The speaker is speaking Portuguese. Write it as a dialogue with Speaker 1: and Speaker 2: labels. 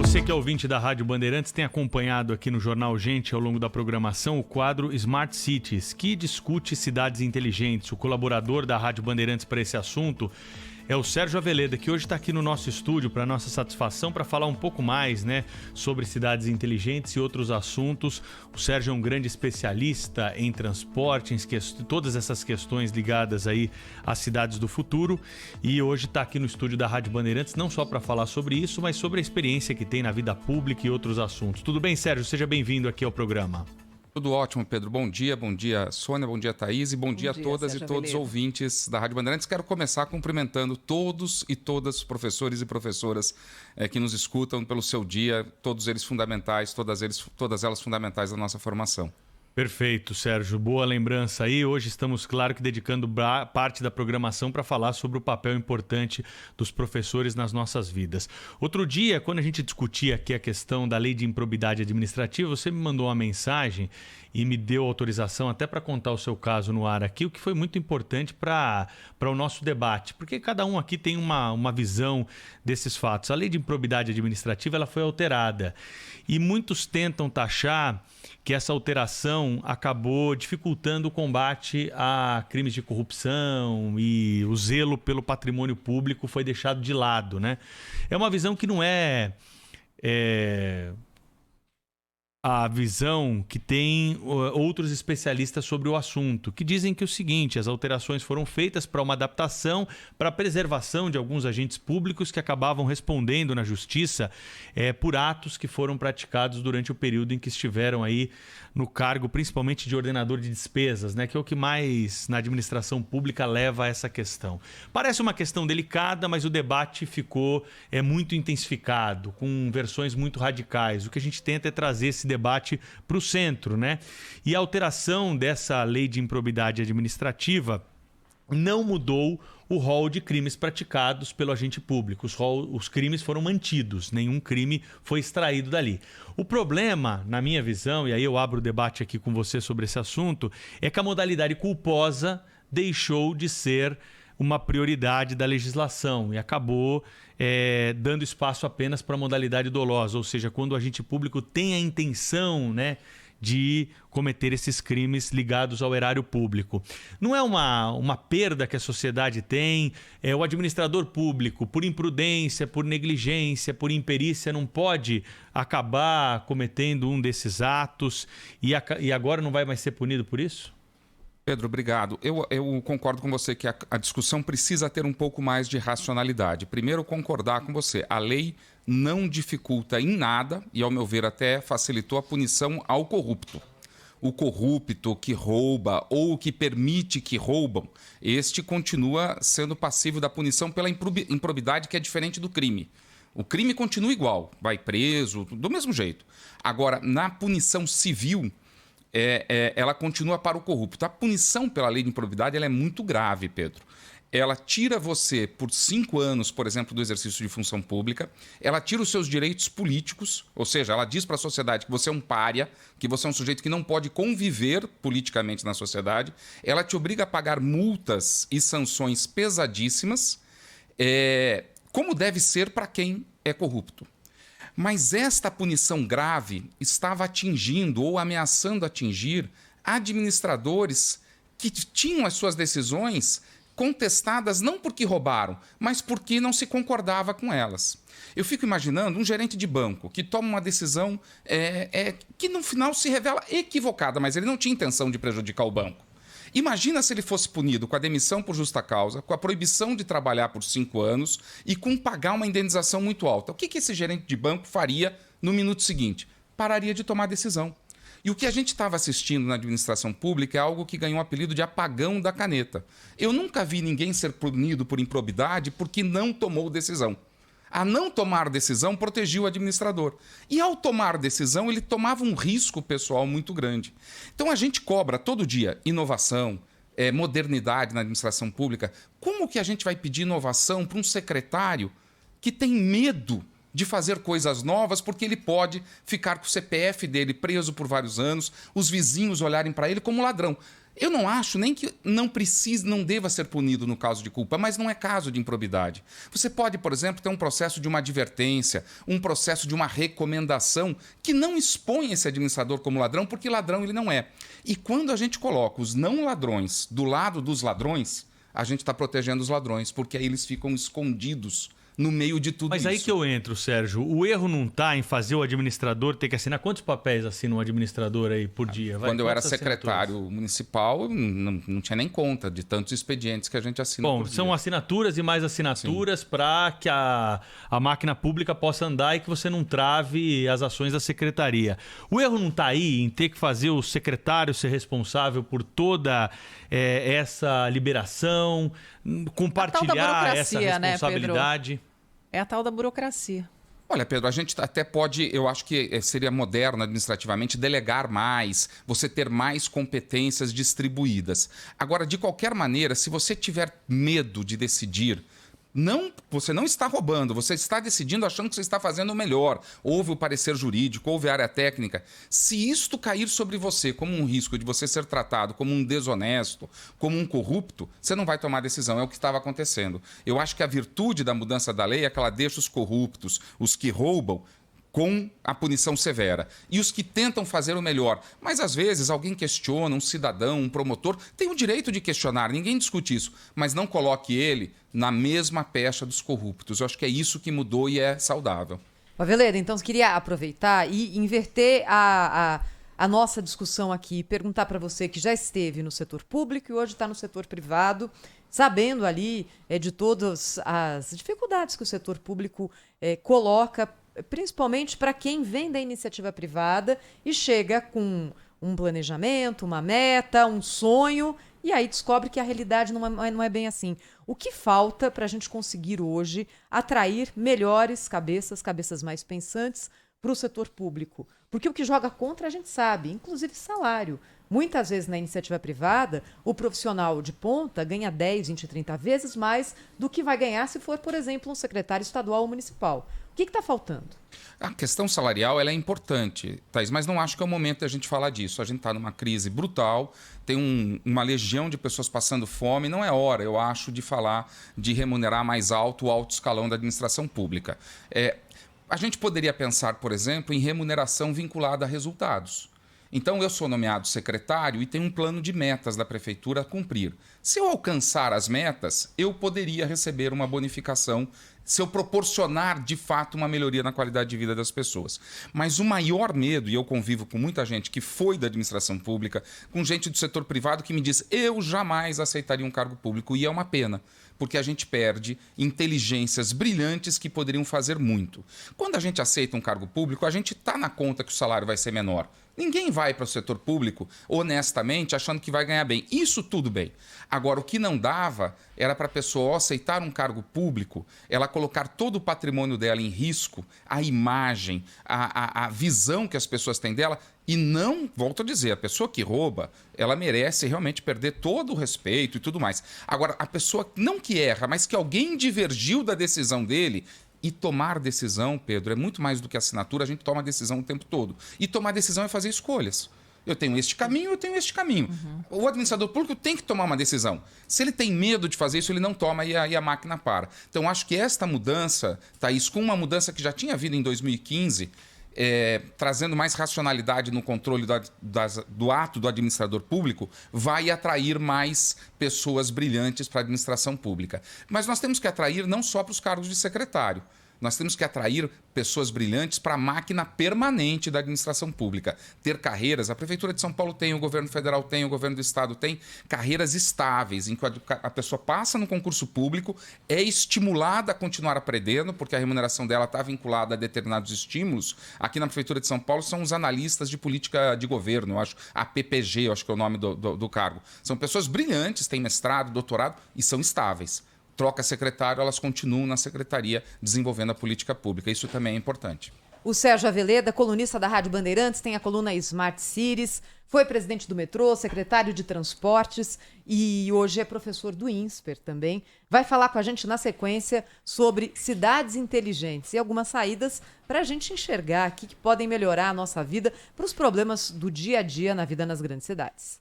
Speaker 1: Você que é ouvinte da Rádio Bandeirantes tem acompanhado aqui no Jornal Gente, ao longo da programação, o quadro Smart Cities, que discute cidades inteligentes. O colaborador da Rádio Bandeirantes para esse assunto é o Sérgio Aveleda, que hoje está aqui no nosso estúdio, para nossa satisfação, para falar um pouco mais, sobre cidades inteligentes e outros assuntos. O Sérgio é um grande especialista em transporte, em todas essas questões ligadas aí às cidades do futuro. E hoje está aqui no estúdio da Rádio Bandeirantes, não só para falar sobre isso, mas sobre a experiência que tem na vida pública e outros assuntos. Tudo bem, Sérgio? Seja bem-vindo aqui ao programa.
Speaker 2: Tudo ótimo, Pedro. Bom dia, Sônia, bom dia, Thaís, e bom dia a todas e todos os ouvintes da Rádio Bandeirantes. Quero começar cumprimentando todos e todas os professores e professoras que nos escutam pelo seu dia, todos eles fundamentais, todas elas fundamentais da nossa formação.
Speaker 1: Perfeito, Sérgio. Boa lembrança aí. Hoje estamos, claro, que dedicando parte da programação para falar sobre o papel importante dos professores nas nossas vidas. Outro dia, quando a gente discutia aqui a questão da lei de improbidade administrativa, você me mandou uma mensagem e me deu autorização até para contar o seu caso no ar aqui, o que foi muito importante para o nosso debate, porque cada um aqui tem uma visão desses fatos. A lei de improbidade administrativa ela foi alterada e muitos tentam taxar que essa alteração acabou dificultando o combate a crimes de corrupção e o zelo pelo patrimônio público foi deixado de lado, É uma visão que não é a visão que tem outros especialistas sobre o assunto, que dizem que é o seguinte: as alterações foram feitas para uma adaptação, para a preservação de alguns agentes públicos que acabavam respondendo na justiça por atos que foram praticados durante o período em que estiveram aí no cargo, principalmente de ordenador de despesas, que é o que mais na administração pública leva a essa questão. Parece uma questão delicada, mas o debate ficou muito intensificado, com versões muito radicais. O que a gente tenta é trazer esse debate para o centro, E a alteração dessa lei de improbidade administrativa não mudou o rol de crimes praticados pelo agente público. Os crimes foram mantidos, nenhum crime foi extraído dali. O problema, na minha visão, e aí eu abro o debate aqui com você sobre esse assunto, é que a modalidade culposa deixou de ser uma prioridade da legislação e acabou dando espaço apenas para a modalidade dolosa, ou seja, quando o agente público tem a intenção, de cometer esses crimes ligados ao erário público. Não é uma perda que a sociedade tem, o administrador público, por imprudência, por negligência, por imperícia, não pode acabar cometendo um desses atos e agora não vai mais ser punido por isso?
Speaker 2: Pedro, obrigado. Eu concordo com você que a discussão precisa ter um pouco mais de racionalidade. Primeiro, concordar com você. A lei não dificulta em nada, e ao meu ver até facilitou a punição ao corrupto. O corrupto que rouba ou que permite que roubam, este continua sendo passível da punição pela improbidade, que é diferente do crime. O crime continua igual, vai preso, do mesmo jeito. Agora, na punição civil, ela continua para o corrupto. A punição pela lei de improbidade ela é muito grave, Pedro. Ela tira você por 5 anos, por exemplo, do exercício de função pública, ela tira os seus direitos políticos, ou seja, ela diz para a sociedade que você é um pária, que você é um sujeito que não pode conviver politicamente na sociedade, ela te obriga a pagar multas e sanções pesadíssimas, como deve ser para quem é corrupto. Mas esta punição grave estava atingindo ou ameaçando atingir administradores que tinham as suas decisões contestadas não porque roubaram, mas porque não se concordava com elas. Eu fico imaginando um gerente de banco que toma uma decisão que no final se revela equivocada, mas ele não tinha intenção de prejudicar o banco. Imagina se ele fosse punido com a demissão por justa causa, com a proibição de trabalhar por 5 anos e com pagar uma indenização muito alta. O que esse gerente de banco faria no minuto seguinte? Pararia de tomar decisão. E o que a gente estava assistindo na administração pública é algo que ganhou o apelido de apagão da caneta. Eu nunca vi ninguém ser punido por improbidade porque não tomou decisão. A não tomar decisão protegia o administrador. E ao tomar decisão, ele tomava um risco pessoal muito grande. Então a gente cobra todo dia inovação, modernidade na administração pública. Como que a gente vai pedir inovação para um secretário que tem medo de fazer coisas novas porque ele pode ficar com o CPF dele preso por vários anos, os vizinhos olharem para ele como ladrão? Eu não acho nem que não deva ser punido no caso de culpa, mas não é caso de improbidade. Você pode, por exemplo, ter um processo de uma advertência, um processo de uma recomendação que não expõe esse administrador como ladrão, porque ladrão ele não é. E quando a gente coloca os não ladrões do lado dos ladrões, a gente está protegendo os ladrões, porque aí eles ficam escondidos no meio de tudo
Speaker 1: Mas
Speaker 2: isso.
Speaker 1: aí que eu entro, Sérgio. O erro não está em fazer o administrador ter que assinar. Quantos papéis assina um administrador aí por dia?
Speaker 2: Quando eu era secretário municipal, não tinha nem conta de tantos expedientes que a gente assina por dia.
Speaker 1: São assinaturas e mais assinaturas para que a máquina pública possa andar e que você não trave as ações da secretaria. O erro não está aí em ter que fazer o secretário ser responsável por toda essa liberação, compartilhar essa responsabilidade?
Speaker 3: Né, Pedro? É a tal da burocracia.
Speaker 2: Olha, Pedro, a gente até pode, eu acho que seria moderno administrativamente delegar mais, você ter mais competências distribuídas. Agora, de qualquer maneira, se você tiver medo de decidir, você não está roubando, você está decidindo achando que você está fazendo o melhor. Houve o parecer jurídico, houve a área técnica. Se isto cair sobre você como um risco de você ser tratado como um desonesto, como um corrupto, você não vai tomar decisão. É o que estava acontecendo. Eu acho que a virtude da mudança da lei é que ela deixa os corruptos, os que roubam, com a punição severa. E os que tentam fazer o melhor. Mas, às vezes, alguém questiona, um cidadão, um promotor, tem o direito de questionar, ninguém discute isso. Mas não coloque ele na mesma pecha dos corruptos. Eu acho que é isso que mudou e é saudável.
Speaker 3: Aveleda, então, eu queria aproveitar e inverter a nossa discussão aqui, perguntar para você que já esteve no setor público e hoje está no setor privado, sabendo ali de todas as dificuldades que o setor público coloca, principalmente para quem vem da iniciativa privada e chega com um planejamento, uma meta, um sonho, e aí descobre que a realidade não é bem assim. O que falta para a gente conseguir hoje atrair melhores cabeças mais pensantes para o setor público? Porque o que joga contra a gente sabe, inclusive salário. Muitas vezes na iniciativa privada, o profissional de ponta ganha 10, 20, 30 vezes mais do que vai ganhar se for, por exemplo, um secretário estadual ou municipal. O que está faltando?
Speaker 2: A questão salarial ela é importante, Thaís, mas não acho que é o momento da gente falar disso. A gente está numa crise brutal, tem uma legião de pessoas passando fome. Não é hora, eu acho, de falar de remunerar mais alto o alto escalão da administração pública. A gente poderia pensar, por exemplo, em remuneração vinculada a resultados. Então, eu sou nomeado secretário e tenho um plano de metas da prefeitura a cumprir. Se eu alcançar as metas, eu poderia receber uma bonificação se eu proporcionar, de fato, uma melhoria na qualidade de vida das pessoas. Mas o maior medo, e eu convivo com muita gente que foi da administração pública, com gente do setor privado que me diz: eu jamais aceitaria um cargo público, e é uma pena, porque a gente perde inteligências brilhantes que poderiam fazer muito. Quando a gente aceita um cargo público, a gente está na conta que o salário vai ser menor. Ninguém vai para o setor público, honestamente, achando que vai ganhar bem. Isso tudo bem. Agora, o que não dava era para a pessoa, ao aceitar um cargo público, ela colocar todo o patrimônio dela em risco, a imagem, a visão que as pessoas têm dela. E não, volto a dizer, a pessoa que rouba, ela merece realmente perder todo o respeito e tudo mais. Agora, a pessoa não que erra, mas que alguém divergiu da decisão dele. E tomar decisão, Pedro, é muito mais do que assinatura, a gente toma decisão o tempo todo. E tomar decisão é fazer escolhas. Eu tenho este caminho, eu tenho este caminho. O administrador público tem que tomar uma decisão. Se ele tem medo de fazer isso, ele não toma e a máquina para. Então, acho que esta mudança, Thaís, com uma mudança que já tinha havido em 2015... trazendo mais racionalidade no controle do ato do administrador público, vai atrair mais pessoas brilhantes para a administração pública. Mas nós temos que atrair não só para os cargos de secretário. Nós temos que atrair pessoas brilhantes para a máquina permanente da administração pública. Ter carreiras, a Prefeitura de São Paulo tem, o Governo Federal tem, o Governo do Estado tem, carreiras estáveis, em que a pessoa passa no concurso público, é estimulada a continuar aprendendo, porque a remuneração dela está vinculada a determinados estímulos. Aqui na Prefeitura de São Paulo são os analistas de política de governo, eu acho, a PPG, eu acho que é o nome do cargo. São pessoas brilhantes, têm mestrado, doutorado e são estáveis. Troca secretário, elas continuam na secretaria desenvolvendo a política pública. Isso também é importante.
Speaker 3: O Sérgio Aveleda, colunista da Rádio Bandeirantes, tem a coluna Smart Cities, foi presidente do metrô, secretário de transportes e hoje é professor do INSPER também. Vai falar com a gente na sequência sobre cidades inteligentes e algumas saídas para a gente enxergar aqui que podem melhorar a nossa vida para os problemas do dia a dia na vida nas grandes cidades.